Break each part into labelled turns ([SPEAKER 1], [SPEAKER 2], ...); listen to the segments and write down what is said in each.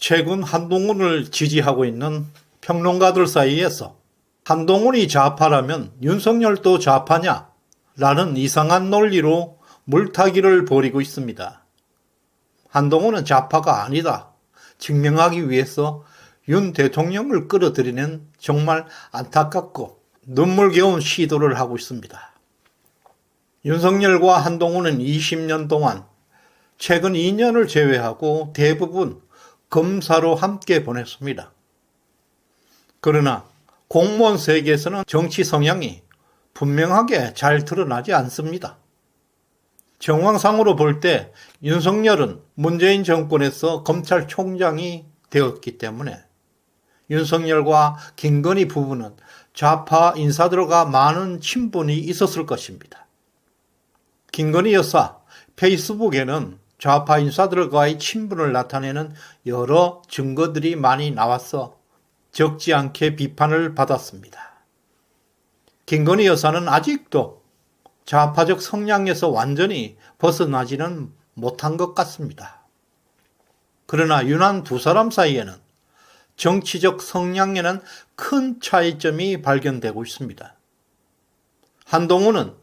[SPEAKER 1] 최근 한동훈을 지지하고 있는 평론가들 사이에서 한동훈이 좌파라면 윤석열도 좌파냐? 라는 이상한 논리로 물타기를 벌이고 있습니다. 한동훈은 좌파가 아니다 증명하기 위해서 윤 대통령을 끌어들이는 정말 안타깝고 눈물겨운 시도를 하고 있습니다. 윤석열과 한동훈은 20년 동안 최근 2년을 제외하고 대부분 검사로 함께 보냈습니다. 그러나 공무원 세계에서는 정치 성향이 분명하게 잘 드러나지 않습니다. 정황상으로 볼 때 윤석열은 문재인 정권에서 검찰총장이 되었기 때문에 윤석열과 김건희 부부는 좌파 인사들과 많은 친분이 있었을 것입니다. 김건희 여사 페이스북에는 좌파 인사들과의 친분을 나타내는 여러 증거들이 많이 나와서 적지 않게 비판을 받았습니다. 김건희 여사는 아직도 좌파적 성향에서 완전히 벗어나지는 못한 것 같습니다. 그러나 윤한 두 사람 사이에는 정치적 성향에는 큰 차이점이 발견되고 있습니다. 한동훈은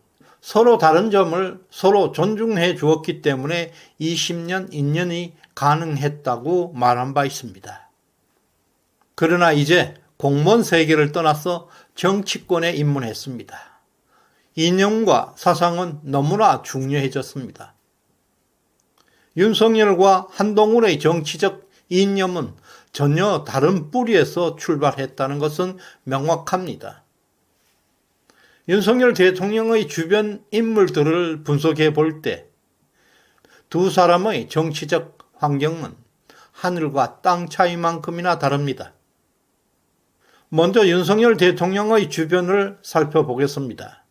[SPEAKER 1] 서로 다른 점을 서로 존중해 주었기 때문에 20년 인연이 가능했다고 말한 바 있습니다. 그러나 이제 공무원 세계를 떠나서 정치권에 입문했습니다. 이념과 사상은 너무나 중요해졌습니다. 윤석열과 한동훈의 정치적 이념은 전혀 다른 뿌리에서 출발했다는 것은 명확합니다. 윤석열 대통령의 주변 인물들을 분석해 볼 때 두 사람의 정치적 환경은 하늘과 땅 차이만큼이나 다릅니다. 먼저 윤석열 대통령의 주변을 살펴보겠습니다.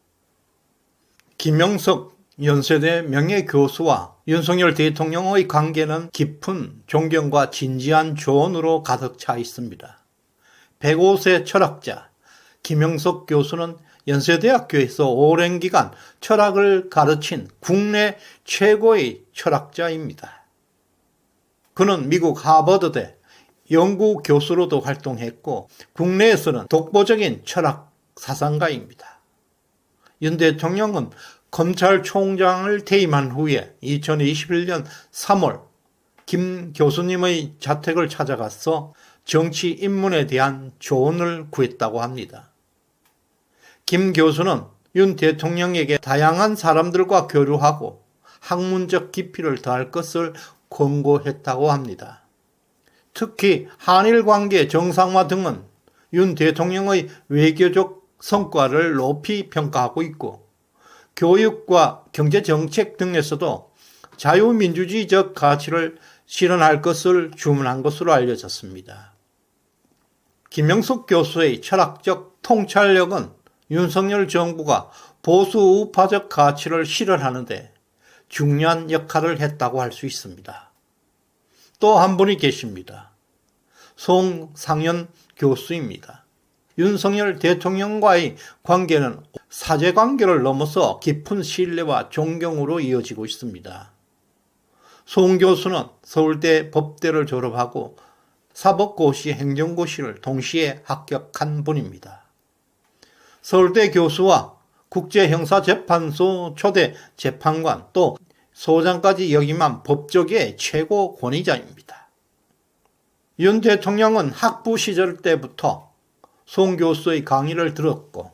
[SPEAKER 1] 김영석 연세대 명예교수와 윤석열 대통령의 관계는 깊은 존경과 진지한 조언으로 가득 차 있습니다. 105세 철학자 김영석 교수는 연세대학교에서 오랜 기간 철학을 가르친 국내 최고의 철학자입니다. 그는 미국 하버드대 연구교수로도 활동했고 국내에서는 독보적인 철학 사상가입니다. 윤 대통령은 검찰총장을 퇴임한 후에 2021년 3월 김 교수님의 자택을 찾아가서 정치 입문에 대한 조언을 구했다고 합니다. 김 교수는 윤 대통령에게 다양한 사람들과 교류하고 학문적 깊이를 더할 것을 권고했다고 합니다. 특히 한일 관계 정상화 등은 윤 대통령의 외교적 성과를 높이 평가하고 있고 교육과 경제정책 등에서도 자유민주주의적 가치를 실현할 것을 주문한 것으로 알려졌습니다. 김영석 교수의 철학적 통찰력은 윤석열 정부가 보수 우파적 가치를 실현하는 데 중요한 역할을 했다고 할 수 있습니다. 또 한 분이 계십니다. 송상현 교수입니다. 윤석열 대통령과의 관계는 사제관계를 넘어서 깊은 신뢰와 존경으로 이어지고 있습니다. 송 교수는 서울대 법대를 졸업하고 사법고시 행정고시를 동시에 합격한 분입니다. 서울대 교수와 국제형사재판소 초대 재판관 또 소장까지 역임한 법조계의 최고 권위자입니다. 윤 대통령은 학부 시절 때부터 송 교수의 강의를 들었고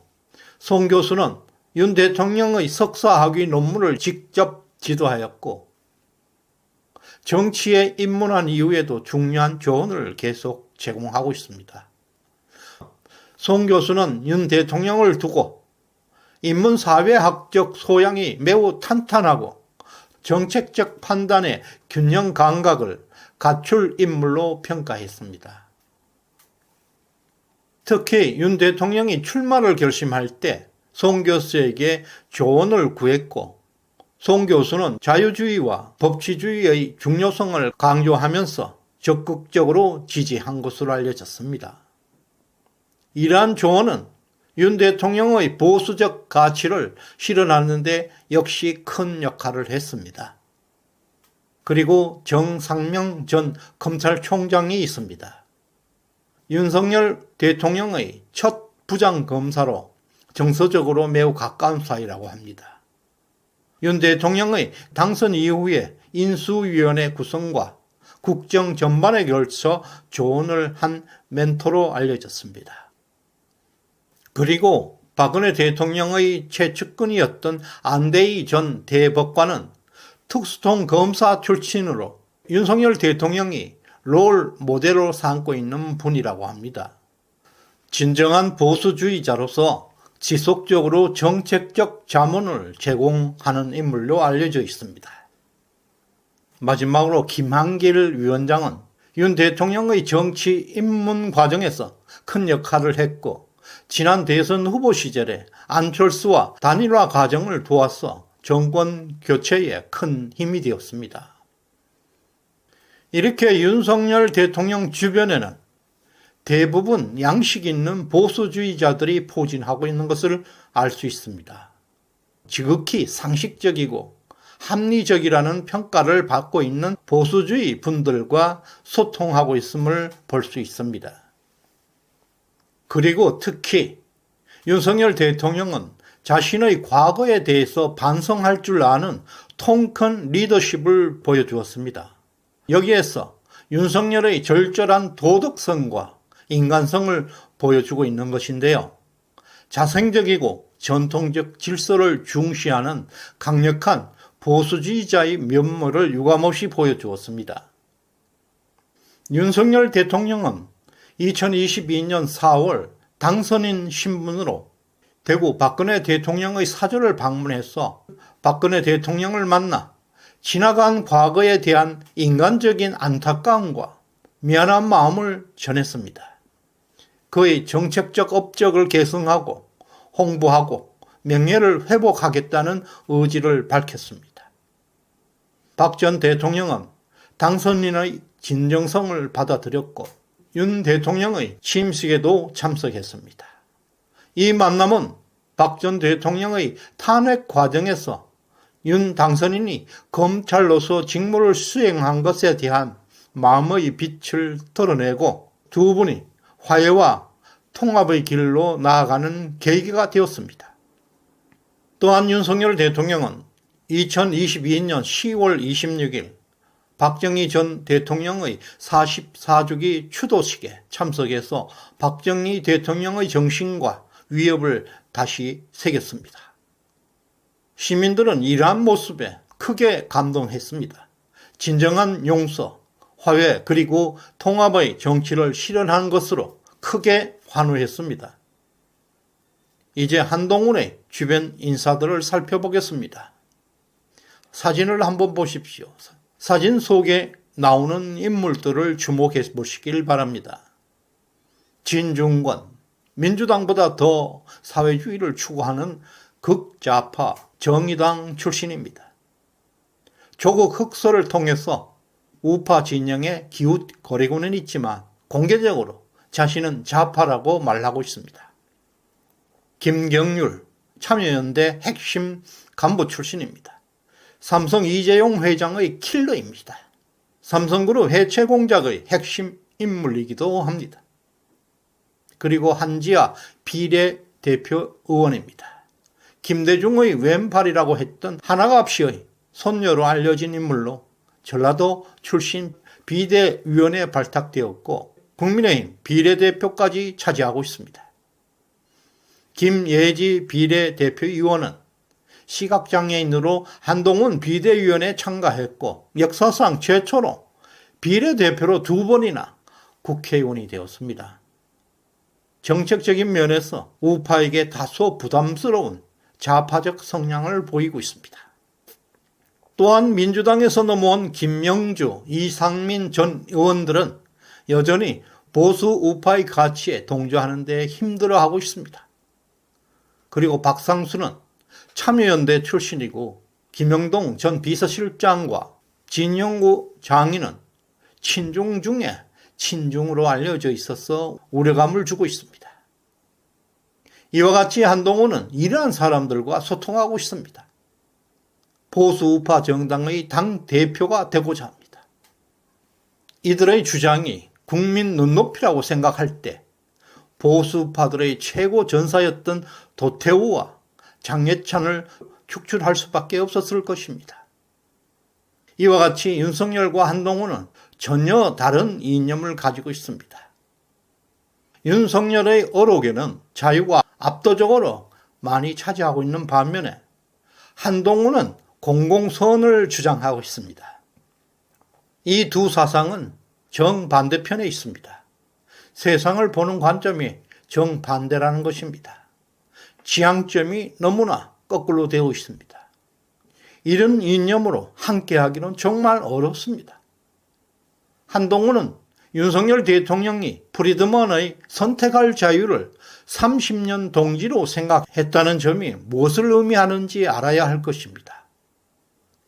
[SPEAKER 1] 송 교수는 윤 대통령의 석사학위 논문을 직접 지도하였고 정치에 입문한 이후에도 중요한 조언을 계속 제공하고 있습니다. 송 교수는 윤 대통령을 두고 인문사회학적 소양이 매우 탄탄하고 정책적 판단의 균형 감각을 갖출 인물로 평가했습니다. 특히 윤 대통령이 출마를 결심할 때 송 교수에게 조언을 구했고 송 교수는 자유주의와 법치주의의 중요성을 강조하면서 적극적으로 지지한 것으로 알려졌습니다. 이러한 조언은 윤 대통령의 보수적 가치를 실현하는 데 역시 큰 역할을 했습니다. 그리고 정상명 전 검찰총장이 있습니다. 윤석열 대통령의 첫 부장검사로 정서적으로 매우 가까운 사이라고 합니다. 윤 대통령의 당선 이후에 인수위원회 구성과 국정 전반에 걸쳐 조언을 한 멘토로 알려졌습니다. 그리고 박근혜 대통령의 최측근이었던 안대희 전 대법관은 특수통 검사 출신으로 윤석열 대통령이 롤 모델로 삼고 있는 분이라고 합니다. 진정한 보수주의자로서 지속적으로 정책적 자문을 제공하는 인물로 알려져 있습니다. 마지막으로 김한길 위원장은 윤 대통령의 정치 입문 과정에서 큰 역할을 했고 지난 대선 후보 시절에 안철수와 단일화 과정을 도와서 정권 교체에 큰 힘이 되었습니다. 이렇게 윤석열 대통령 주변에는 대부분 양식 있는 보수주의자들이 포진하고 있는 것을 알 수 있습니다. 지극히 상식적이고 합리적이라는 평가를 받고 있는 보수주의 분들과 소통하고 있음을 볼 수 있습니다. 그리고 특히 윤석열 대통령은 자신의 과거에 대해서 반성할 줄 아는 통큰 리더십을 보여주었습니다. 여기에서 윤석열의 절절한 도덕성과 인간성을 보여주고 있는 것인데요. 자생적이고 전통적 질서를 중시하는 강력한 보수주의자의 면모를 유감없이 보여주었습니다. 윤석열 대통령은 2022년 4월 당선인 신분으로 대구 박근혜 대통령의 사저를 방문해서 박근혜 대통령을 만나 지나간 과거에 대한 인간적인 안타까움과 미안한 마음을 전했습니다. 그의 정책적 업적을 계승하고 홍보하고 명예를 회복하겠다는 의지를 밝혔습니다. 박 전 대통령은 당선인의 진정성을 받아들였고 윤 대통령의 취임식에도 참석했습니다. 이 만남은 박 전 대통령의 탄핵 과정에서 윤 당선인이 검찰로서 직무를 수행한 것에 대한 마음의 빛을 드러내고 두 분이 화해와 통합의 길로 나아가는 계기가 되었습니다. 또한 윤석열 대통령은 2022년 10월 26일 박정희 전 대통령의 44주기 추도식에 참석해서 박정희 대통령의 정신과 위협을 다시 새겼습니다. 시민들은 이러한 모습에 크게 감동했습니다. 진정한 용서, 화해 그리고 통합의 정치를 실현한 것으로 크게 환호했습니다. 이제 한동훈의 주변 인사들을 살펴보겠습니다. 사진을 한번 보십시오. 사진 속에 나오는 인물들을 주목해 보시길 바랍니다. 진중권, 민주당보다 더 사회주의를 추구하는 극좌파 정의당 출신입니다. 조국 흑서를 통해서 우파 진영에 기웃거리고는 있지만 공개적으로 자신은 좌파라고 말하고 있습니다. 김경률, 참여연대 핵심 간부 출신입니다. 삼성 이재용 회장의 킬러입니다. 삼성그룹 해체 공작의 핵심 인물이기도 합니다. 그리고 한지아 비례대표 의원입니다. 김대중의 왼팔이라고 했던 한학갑씨의 손녀로 알려진 인물로 전라도 출신 비대위원회에 발탁되었고 국민의힘 비례대표까지 차지하고 있습니다. 김예지 비례대표 의원은 시각장애인으로 한동훈 비대위원회에 참가했고 역사상 최초로 비례대표로 2번이나 국회의원이 되었습니다. 정책적인 면에서 우파에게 다소 부담스러운 좌파적 성향을 보이고 있습니다. 또한 민주당에서 넘어온 김명주, 이상민 전 의원들은 여전히 보수 우파의 가치에 동조하는 데 힘들어하고 있습니다. 그리고 박상수는 참여연대 출신이고 김영동 전 비서실장과 진영구 장인은 친중 중에 친중으로 알려져 있어서 우려감을 주고 있습니다. 이와 같이 한동훈은 이러한 사람들과 소통하고 있습니다. 보수 우파 정당의 당 대표가 되고자 합니다. 이들의 주장이 국민 눈높이라고 생각할 때 보수파들의 최고 전사였던 도태우와 장예찬을 축출할 수밖에 없었을 것입니다. 이와 같이 윤석열과 한동훈은 전혀 다른 이념을 가지고 있습니다. 윤석열의 어록에는 자유가 압도적으로 많이 차지하고 있는 반면에 한동훈은 공공선을 주장하고 있습니다. 이 두 사상은 정반대편에 있습니다. 세상을 보는 관점이 정반대라는 것입니다. 지향점이 너무나 거꾸로 되어 있습니다. 이런 이념으로 함께하기는 정말 어렵습니다. 한동훈은 윤석열 대통령이 프리드먼의 선택할 자유를 30년 동지로 생각했다는 점이 무엇을 의미하는지 알아야 할 것입니다.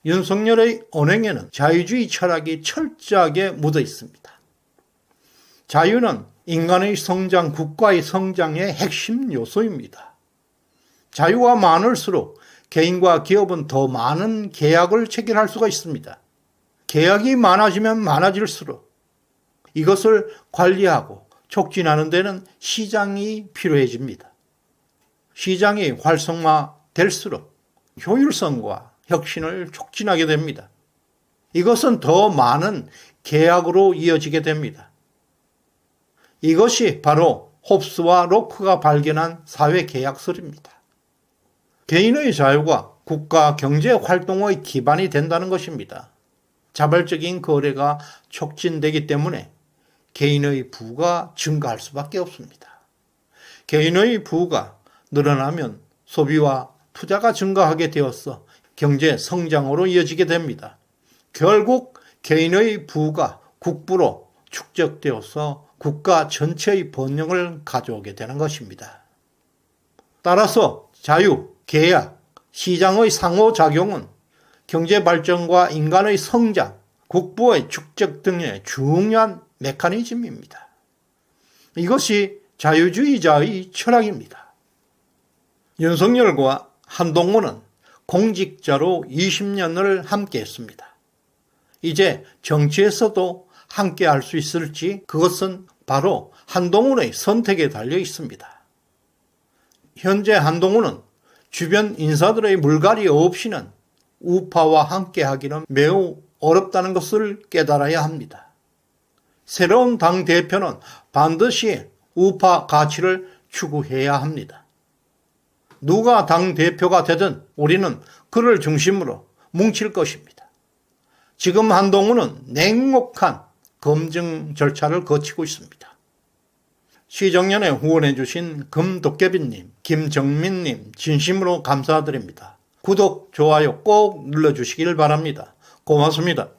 [SPEAKER 1] 윤석열의 언행에는 자유주의 철학이 철저하게 묻어 있습니다. 자유는 인간의 성장, 국가의 성장의 핵심 요소입니다. 자유가 많을수록 개인과 기업은 더 많은 계약을 체결할 수가 있습니다. 계약이 많아지면 많아질수록 이것을 관리하고 촉진하는 데는 시장이 필요해집니다. 시장이 활성화될수록 효율성과 혁신을 촉진하게 됩니다. 이것은 더 많은 계약으로 이어지게 됩니다. 이것이 바로 홉스와 로크가 발견한 사회계약설입니다. 개인의 자유가 국가 경제 활동의 기반이 된다는 것입니다. 자발적인 거래가 촉진되기 때문에 개인의 부가 증가할 수밖에 없습니다. 개인의 부가 늘어나면 소비와 투자가 증가하게 되어서 경제 성장으로 이어지게 됩니다. 결국 개인의 부가 국부로 축적되어서 국가 전체의 번영을 가져오게 되는 것입니다. 따라서 자유, 계약, 시장의 상호작용은 경제 발전과 인간의 성장, 국부의 축적 등의 중요한 메커니즘입니다. 이것이 자유주의자의 철학입니다. 윤석열과 한동훈은 공직자로 20년을 함께했습니다. 이제 정치에서도 함께할 수 있을지 그것은 바로 한동훈의 선택에 달려 있습니다. 현재 한동훈은 주변 인사들의 물갈이 없이는 우파와 함께하기는 매우 어렵다는 것을 깨달아야 합니다. 새로운 당대표는 반드시 우파 가치를 추구해야 합니다. 누가 당대표가 되든 우리는 그를 중심으로 뭉칠 것입니다. 지금 한동훈은 냉혹한 검증 절차를 거치고 있습니다. 시정연에 후원해 주신 금도깨비님, 김정민님 진심으로 감사드립니다. 구독, 좋아요 꼭 눌러주시길 바랍니다. 고맙습니다.